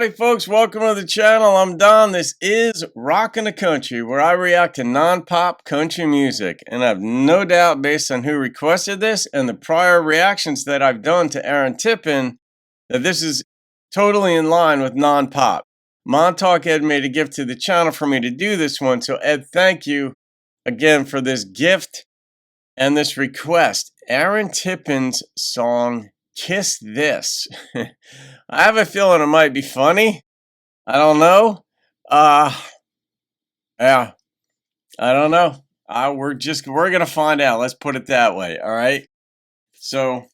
Howdy folks, welcome to the channel. I'm Don. This is Rockin' the Country, where I react to non-pop country music. And I have no doubt, based on who requested this and the prior reactions that I've done to Aaron Tippin, that this is totally in line with non-pop. MontaukEd made a gift to the channel for me to do this one, so Ed, thank you again for this gift and this request. Aaron Tippin's song, Kiss This. I have a feeling it might be funny. I don't know. Yeah, I don't know. We're gonna find out. Let's put it that way. All right. So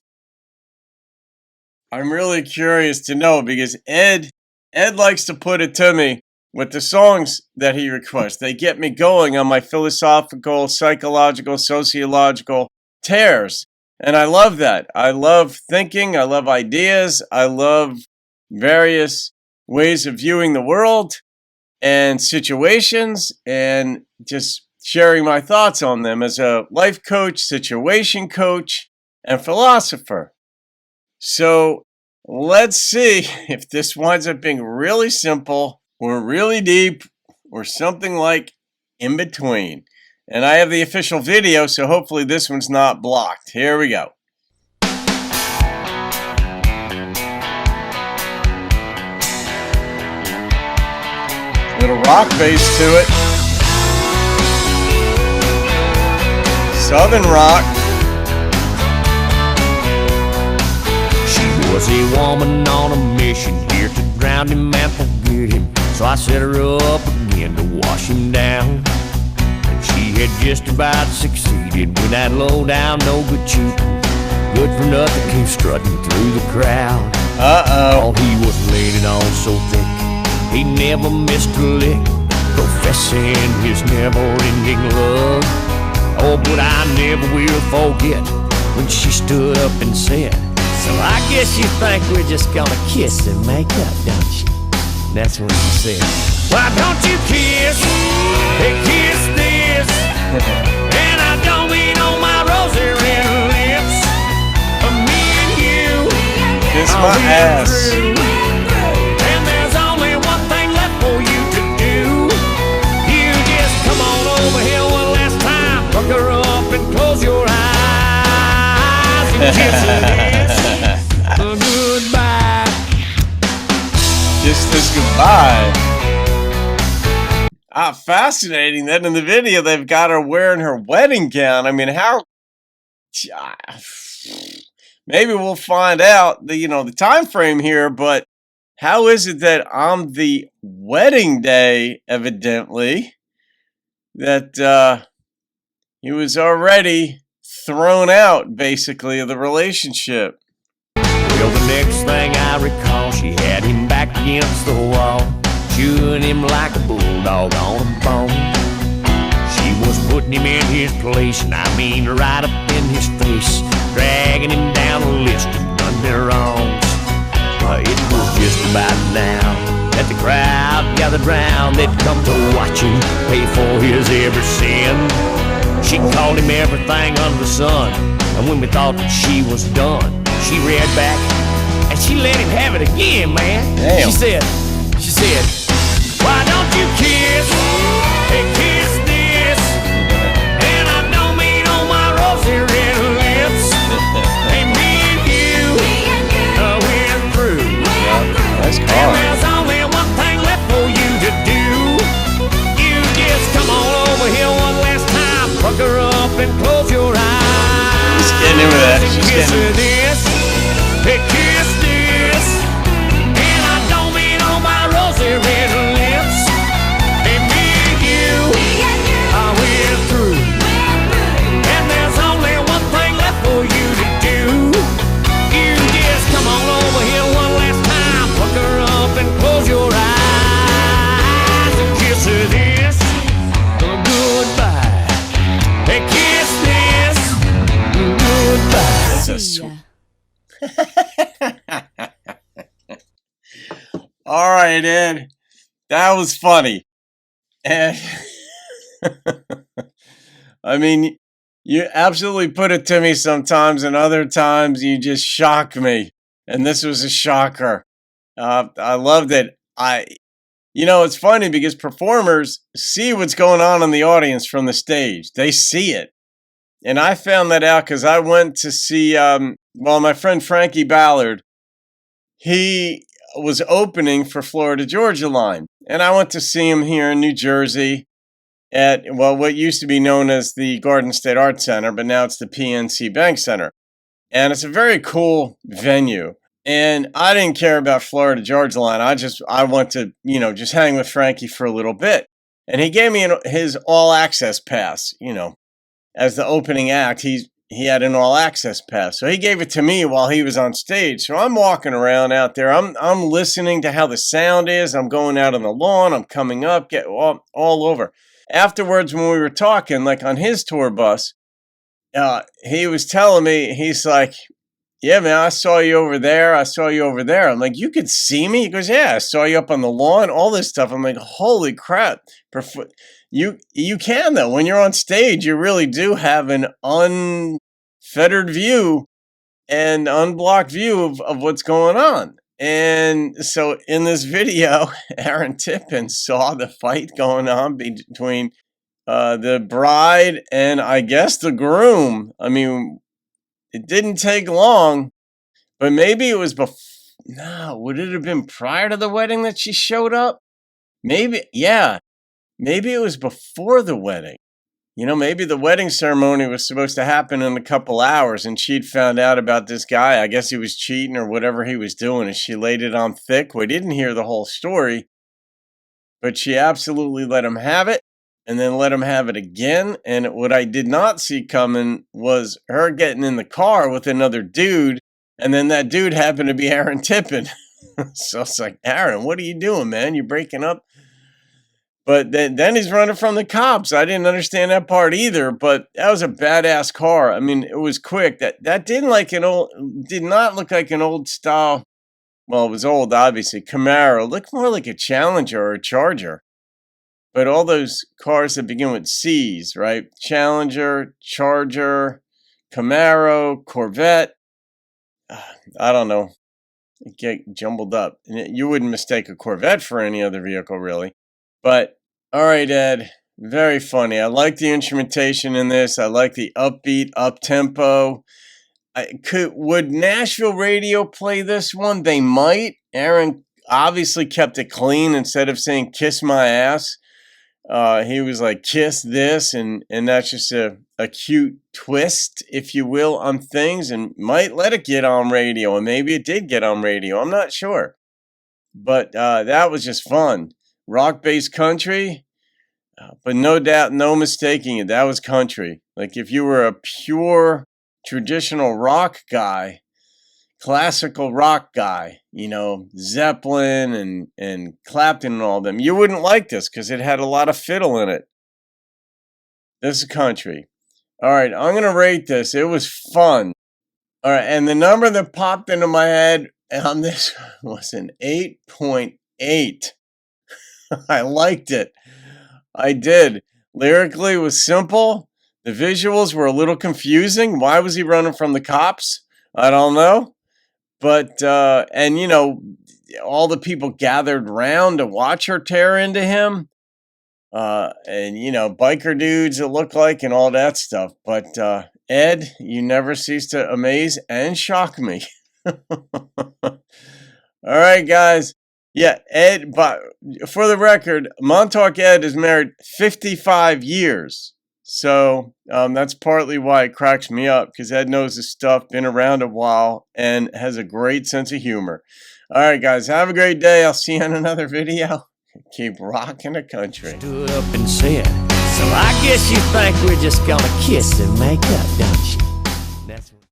I'm really curious to know, because Ed likes to put it to me with the songs that he requests. They get me going on my philosophical, psychological, sociological tears. And I love that. I love thinking. I love ideas. I love various ways of viewing the world and situations, and just sharing my thoughts on them as a life coach, situation coach, and philosopher. So let's see if this winds up being really simple or really deep or something like in between. And I have the official video, so hopefully this one's not blocked. Here we go. Little rock bass to it. Southern rock. She was a woman on a mission, here to drown him and forget him. So I set her up again to wash him down. She had just about succeeded when that low down, no good cheap, good for nothing came strutting through the crowd. Oh, he was laying it on so thick, he never missed a lick, professing his never-ending love. Oh, but I never will forget when she stood up and said, "So I guess you think we're just gonna kiss and make up, don't you?" That's when she said, "Why don't you kiss? Hey, kiss this." And I don't mean on my rosy red lips, but me and you, kiss my ass. And there's only one thing left for you to do. You just come on over here one last time, pucker up and close your eyes and kiss this goodbye. Kiss this goodbye. Fascinating that in the video they've got her wearing her wedding gown. I mean, how? Maybe we'll find out the time frame here, but how is it that on the wedding day, evidently, that he was already thrown out, basically, of the relationship? Well, the next thing I recall, she had him back against the wall, chewing him like a bulldog on a bone. She was putting him in his place, and I mean right up in his face, dragging him down the list of done their wrongs. It was just about now that the crowd gathered round. They'd come to watch him pay for his every sin. She called him everything under the sun, and when we thought that she was done, she read back and she let him have it again, man. Damn. She said, "Why don't you kiss? Hey, kiss this." And I don't mean on my rosy red lips. Hey, me and you, we're through. Nice car. And there's only one thing left for you to do. You just come on over here one last time, pucker up and close your eyes. Just getting into that. Just kiss getting this. Hey, kiss this. And I don't mean on my rosy red lips. Hey, me and you, we're through. And there's only one thing left for you to do. You just come on over here one last time, pucker up and close your eyes and kiss this goodbye. Hey, kiss this goodbye. All right, Ed, that was funny. And I mean, you absolutely put it to me sometimes, and other times you just shock me. And this was a shocker. I love that it's funny because performers see what's going on in the audience from the stage. They see it. And I found that out because I went to see, my friend Frankie Ballard, he was opening for Florida Georgia Line. And I went to see him here in New Jersey at, what used to be known as the Garden State Arts Center, but now it's the PNC Bank Center. And it's a very cool venue. And I didn't care about Florida Georgia Line. I went to, just hang with Frankie for a little bit. And he gave me his all access pass, as the opening act. He had an all access pass. So he gave it to me while he was on stage. So I'm walking around out there. I'm listening to how the sound is. I'm going out on the lawn. I'm coming up, get all over. Afterwards, when we were talking, like on his tour bus, he was telling me, he's like, yeah, man, I saw you over there. I'm like, you could see me? He goes, yeah, I saw you up on the lawn, all this stuff. I'm like, holy crap. You can, though. When you're on stage, you really do have an unfettered view and unblocked view of what's going on. And so in this video, Aaron Tippin saw the fight going on between the bride and I guess the groom. I mean, it didn't take long, but maybe it was would it have been prior to the wedding that she showed up? Maybe, yeah. Maybe it was before the wedding. Maybe the wedding ceremony was supposed to happen in a couple hours and she'd found out about this guy. I guess he was cheating or whatever he was doing, and she laid it on thick. We didn't hear the whole story, but she absolutely let him have it and then let him have it again. And what I did not see coming was her getting in the car with another dude, and then that dude happened to be Aaron Tippin. So it's like, Aaron, what are you doing, man? You breaking up? But then he's running from the cops. I didn't understand that part either, but that was a badass car. I mean, it was quick. That did not look like an old style. Well, it was old, obviously. Camaro. It looked more like a Challenger or a Charger. But all those cars that begin with C's, right? Challenger, Charger, Camaro, Corvette. I don't know. It get jumbled up. You wouldn't mistake a Corvette for any other vehicle, really. But, all right, Ed, very funny. I like the instrumentation in this. I like the upbeat, up-tempo. Would Nashville radio play this one? They might. Aaron obviously kept it clean. Instead of saying kiss my ass, he was like, kiss this, and that's just a cute twist, if you will, on things, and might let it get on radio, and maybe it did get on radio. I'm not sure. But that was just fun. Rock-based country, but no doubt, no mistaking it. That was country. Like if you were a pure traditional rock guy, classical rock guy, Zeppelin and Clapton and all them, you wouldn't like this because it had a lot of fiddle in it. This is country. All right, I'm going to rate this. It was fun. All right, and the number that popped into my head on this was an 8.8. I liked it. I did. Lyrically, it was simple. The visuals were a little confusing. Why was he running from the cops? I don't know. But, all the people gathered round to watch her tear into him. Biker dudes it looked like and all that stuff. But, Ed, you never cease to amaze and shock me. All right, guys. Yeah, Ed, but for the record, MontaukEd is married 55 years. So that's partly why it cracks me up, because Ed knows his stuff, been around a while, and has a great sense of humor. All right, guys, have a great day. I'll see you in another video. Keep rocking the country. Stood up and said, so I guess you think we're just gonna kiss and make up, don't you? That's